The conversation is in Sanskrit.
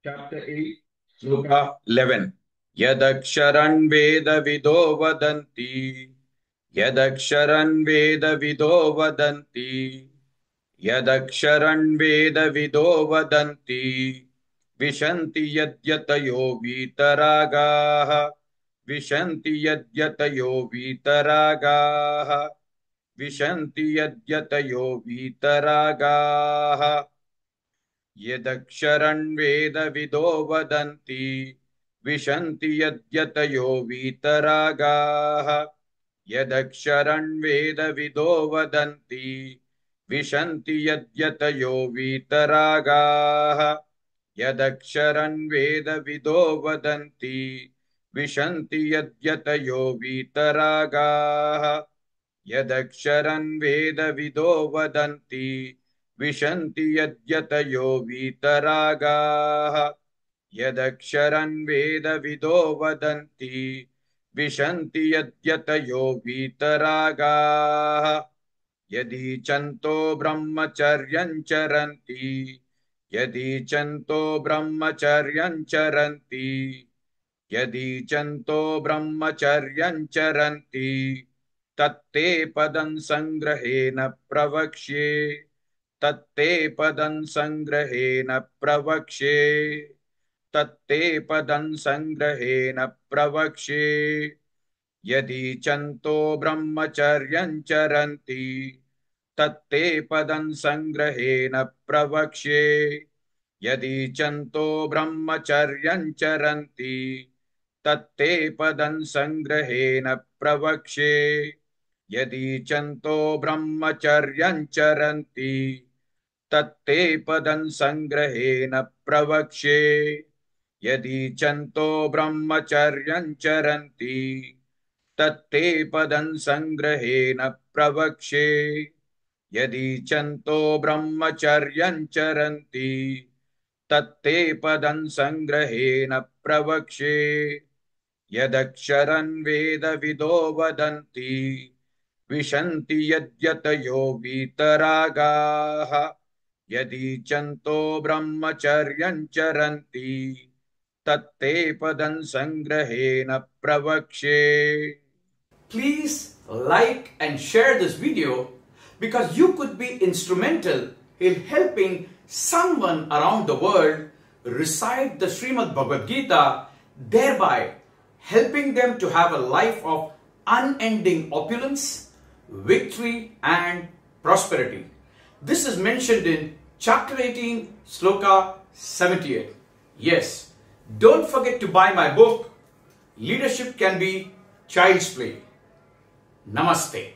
Chapter 8, Sloka 11. Yadaksharan Vedavido Vadanti. Yadaksharan Vedavido Vadanti. Yadaksharan Vedavido Vadanti. Vishanti Yadyatayo Vitaragaha. Vishanti Yadyatayo Vitaragaha. Vishanti Yadyatayo Vitaragaha. यदक्षरन् वेदविदो वदन्ति विशन्ति यद्यतयो वीतरागाः यदक्षरन् वेदविदो वदन्ति विशन्ति यद्यतयो वीतरागाः यदक्षरन् वेदविदो वदन्ति विशन्ति यद्यतयो वीतरागाः यदक्षरन् वेदविदो वदन्ति विशन्ति यद्यतयो वीतरागाः यदक्षरन् वेदविदो वदन्ति विशन्ति यद्यतयो वीतरागाः यदीचन्तो ब्रह्मचर्यं चरन्ति यदीचन्तो ब्रह्मचर्यं चरन्ति यदीचन्तो ब्रह्मचर्यं चरन्ति तत्ते पदं संग्रहेण प्रवक्ष्ये तत्ते पदं संग्रहेण प्रवक्ष्ये तत्ते पदं संग्रहेण प्रवक्ष्ये यदीचन्तो ब्रह्मचर्यं चरन्ति तत्ते पदं संग्रहेण प्रवक्ष्ये यदीचन्तो ब्रह्मचर्यं चरन्ति तत्ते पदं संग्रहेण प्रवक्ष्ये यदीचन्तो ब्रह्मचर्यं चरन्ति तत्ते पदं संग्रहेण प्रवक्ष्ये यदीचन्तो ब्रह्मचर्यं चरन्ति तत्ते पदं संग्रहेण प्रवक्ष्ये यदीचन्तो ब्रह्मचर्यं चरन्ति तत्ते पदं संग्रहेण प्रवक्ष्ये यदक्षरन् वेदविदो वदन्ति विशन्ति यद्यतयो वीतरागाः यदीचन्तो ब्रह्मचर्यं चरन्ति तत्ते पदं संग्रहेण प्रवक्ष्ये. Please like and share this video because you could be instrumental in helping someone around the world recite the Srimad Bhagavad Gita, thereby helping them to have a life of unending opulence, victory and prosperity. This is mentioned in chapter 18, sloka 78. Yes, don't forget to buy my book, Leadership Can Be Child's Play. Namaste.